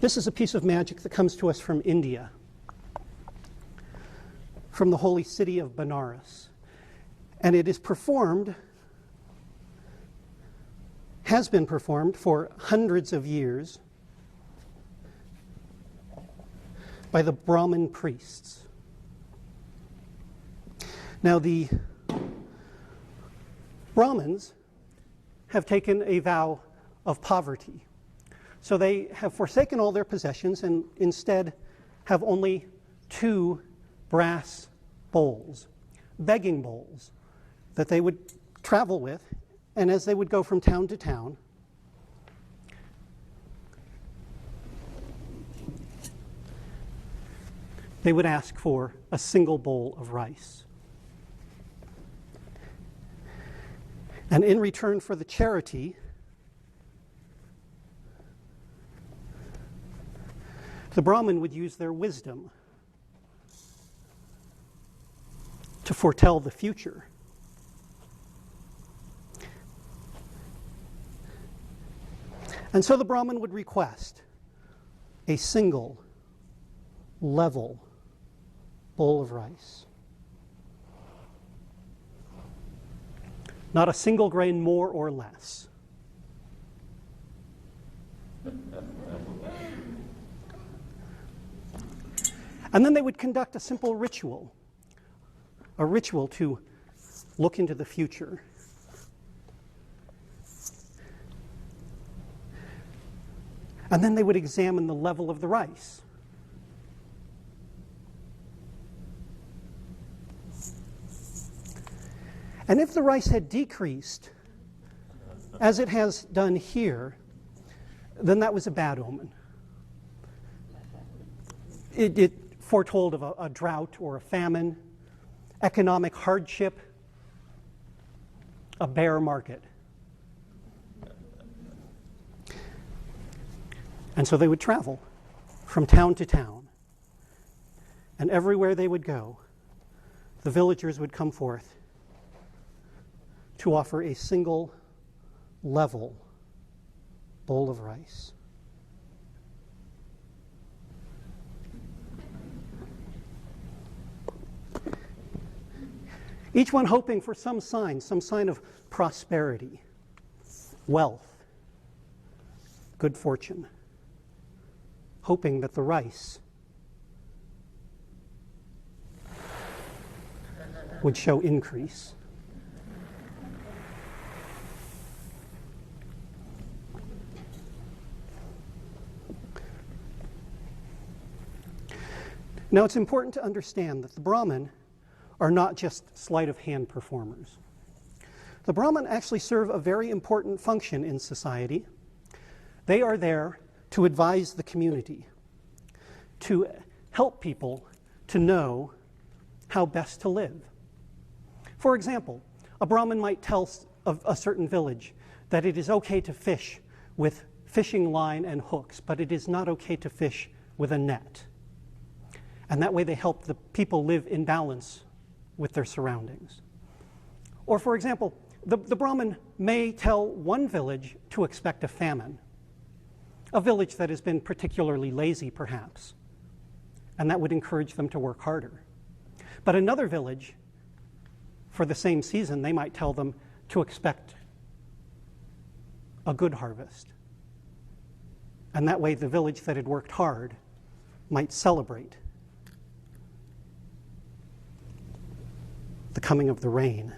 This is a piece of magic that comes to us from India, from the holy city of Benares. And it is performed, has been performed for hundreds of years by the Brahmin priests. Now, the Brahmins have taken a vow of poverty. So they have forsaken all their possessions and instead have only 2 brass bowls, begging bowls, that they would travel with, and as they would go from town to town, they would ask for a single bowl of rice. And in return for the charity, the Brahmin would use their wisdom to foretell the future. And so the Brahmin would request a single, level bowl of rice. Not a single grain more or less. And then they would conduct a simple ritual, a ritual to look into the future. And then they would examine the level of the rice. And if the rice had decreased, as it has done here, then that was a bad omen. It foretold of a drought or a famine, economic hardship, a bear market. And so they would travel from town to town. And everywhere they would go, the villagers would come forth to offer a single, level bowl of rice. Each one hoping for some sign of prosperity, wealth, good fortune, hoping that the rice would show increase. Now, it's important to understand that the Brahmin are not just sleight of hand performers. The Brahmin actually serve a very important function in society. They are there to advise the community, to help people to know how best to live. For example, a Brahmin might tell a certain village that it is okay to fish with fishing line and hooks, but it is not okay to fish with a net. And that way they help the people live in balance with their surroundings. Or for example, the Brahmin may tell one village to expect a famine, a village that has been particularly lazy perhaps, and that would encourage them to work harder. But another village, for the same season, they might tell them to expect a good harvest. And that way the village that had worked hard might celebrate the coming of the rain.